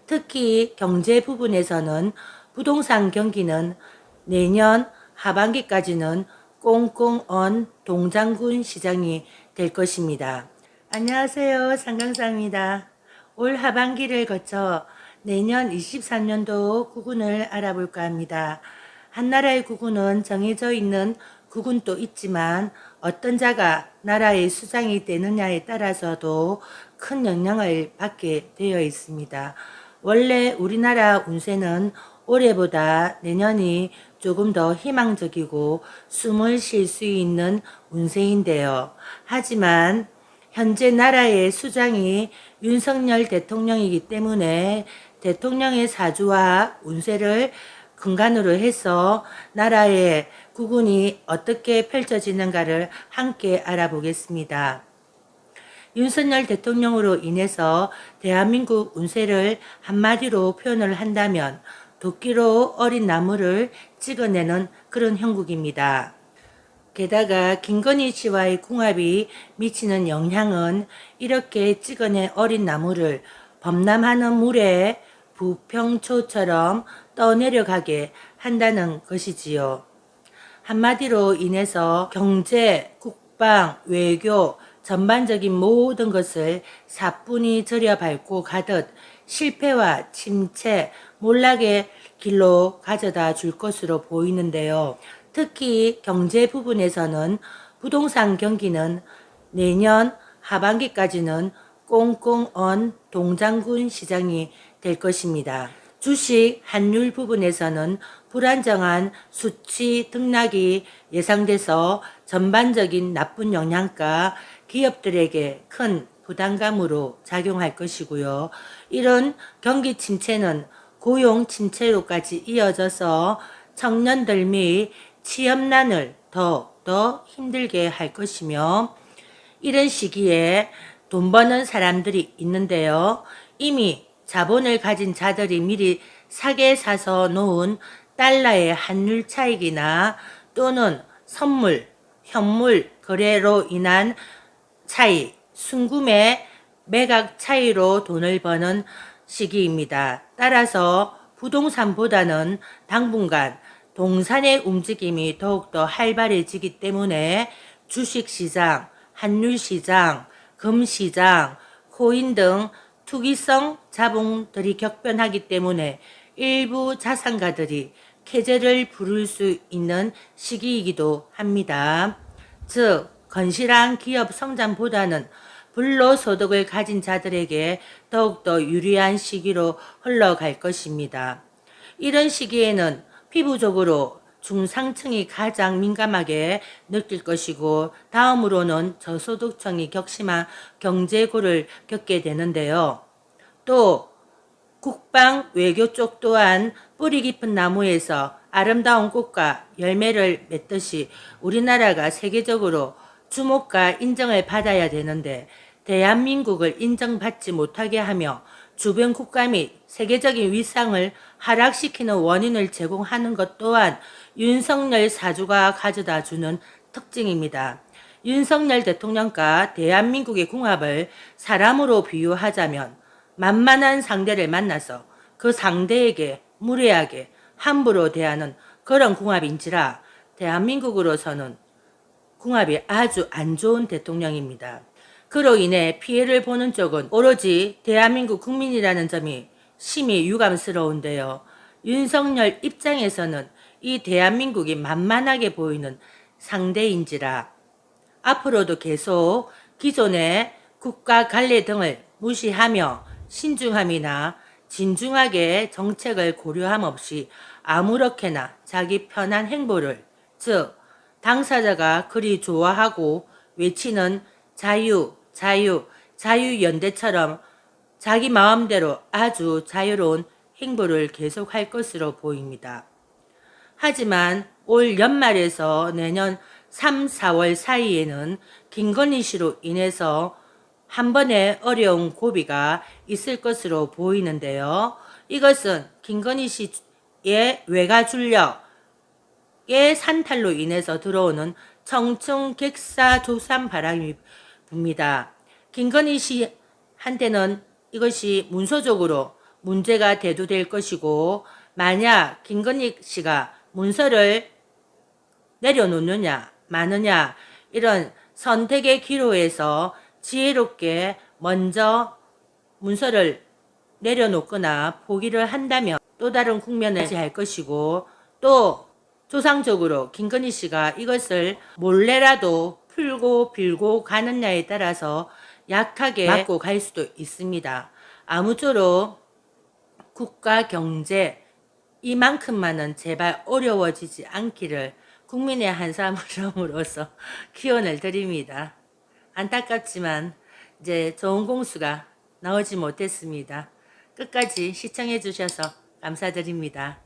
특히 경제 부분에서는 부동산 경기는 내년 하반기까지는 꽁꽁 언 동장군 시장이 될 것입니다. 안녕하세요. 상강사입니다. 올 하반기를 거쳐 내년 23년도 구군을 알아볼까 합니다. 한 나라의 구군은 정해져 있는 구군도 있지만 어떤 자가 나라의 수장이 되느냐에 따라서도 큰 영향을 받게 되어 있습니다. 원래 우리나라 운세는 올해보다 내년이 조금 더 희망적이고 숨을 쉴 수 있는 운세인데요. 하지만 현재 나라의 수장이 윤석열 대통령이기 때문에 대통령의 사주와 운세를 근간으로 해서 나라의 구군이 어떻게 펼쳐지는가를 함께 알아보겠습니다. 윤석열 대통령으로 인해서 대한민국 운세를 한마디로 표현을 한다면 도끼로 어린 나무를 찍어내는 그런 형국입니다. 게다가 김건희 씨와의 궁합이 미치는 영향은 이렇게 찍어낸 어린 나무를 범람하는 물에 부평초처럼 떠내려가게 한다는 것이지요. 한마디로 인해서 경제, 국방, 외교, 전반적인 모든 것을 사뿐히 들여밟고 가듯 실패와 침체, 몰락의 길로 가져다 줄 것으로 보이는데요. 특히 경제 부분에서는 부동산 경기는 내년 하반기까지는 꽁꽁 언 동장군 시장이 될 것입니다. 주식 환율 부분에서는 불안정한 수치 등락이 예상돼서 전반적인 나쁜 영향가 기업들에게 큰 부담감으로 작용할 것이고요. 이런 경기 침체는 고용 침체로까지 이어져서 청년들 및 취업난을 더 힘들게 할 것이며, 이런 시기에 돈 버는 사람들이 있는데요. 이미 자본을 가진 자들이 미리 사게 사서 놓은 달러의 환율 차익이나 또는 선물, 현물 거래로 인한 차이, 순구매 매각 차이로 돈을 버는 시기입니다. 따라서 부동산보다는 당분간 동산의 움직임이 더욱더 활발해지기 때문에 주식시장, 환율시장, 금시장, 코인 등 투기성 자본들이 격변하기 때문에 일부 자산가들이 쾌재를 부를 수 있는 시기이기도 합니다. 즉, 건실한 기업 성장보다는 불로소득을 가진 자들에게 더욱더 유리한 시기로 흘러갈 것입니다. 이런 시기에는 피부적으로 중상층이 가장 민감하게 느낄 것이고, 다음으로는 저소득층이 격심한 경제고를 겪게 되는데요. 또 국방 외교 쪽 또한 뿌리 깊은 나무에서 아름다운 꽃과 열매를 맺듯이 우리나라가 세계적으로 주목과 인정을 받아야 되는데, 대한민국을 인정받지 못하게 하며 주변 국가 및 세계적인 위상을 하락시키는 원인을 제공하는 것 또한 윤석열 사주가 가져다 주는 특징입니다. 윤석열 대통령과 대한민국의 궁합을 사람으로 비유하자면 만만한 상대를 만나서 그 상대에게 무례하게 함부로 대하는 그런 궁합인지라 대한민국으로서는 궁합이 아주 안 좋은 대통령입니다. 그로 인해 피해를 보는 쪽은 오로지 대한민국 국민이라는 점이 심히 유감스러운데요. 윤석열 입장에서는 이 대한민국이 만만하게 보이는 상대인지라 앞으로도 계속 기존의 국가 관례 등을 무시하며 신중함이나 진중하게 정책을 고려함 없이 아무렇게나 자기 편한 행보를, 즉 당사자가 그리 좋아하고 외치는 자유연대처럼 자기 마음대로 아주 자유로운 행보를 계속할 것으로 보입니다. 하지만 올 연말에서 내년 3, 4월 사이에는 김건희 씨로 인해서 한 번의 어려운 고비가 있을 것으로 보이는데요. 이것은 김건희 씨의 외가 줄력의 산탈로 인해서 들어오는 청춘객사 조산 바람이 붑니다. 김건희 씨한테는 이것이 문서적으로 문제가 대두될 것이고, 만약 김건희 씨가 문서를 내려놓느냐 마느냐 이런 선택의 기로에서 지혜롭게 먼저 문서를 내려놓거나 포기를 한다면 또 다른 국면을 맞이할 것이고, 또 조상적으로 김건희 씨가 이것을 몰래라도 풀고 빌고 가느냐에 따라서 약하게 맞고 갈 수도 있습니다. 아무쪼록 국가 경제 이만큼만은 제발 어려워지지 않기를 국민의 한 사람으로서 기원을 드립니다. 안타깝지만 이제 좋은 공수가 나오지 못했습니다. 끝까지 시청해 주셔서 감사드립니다.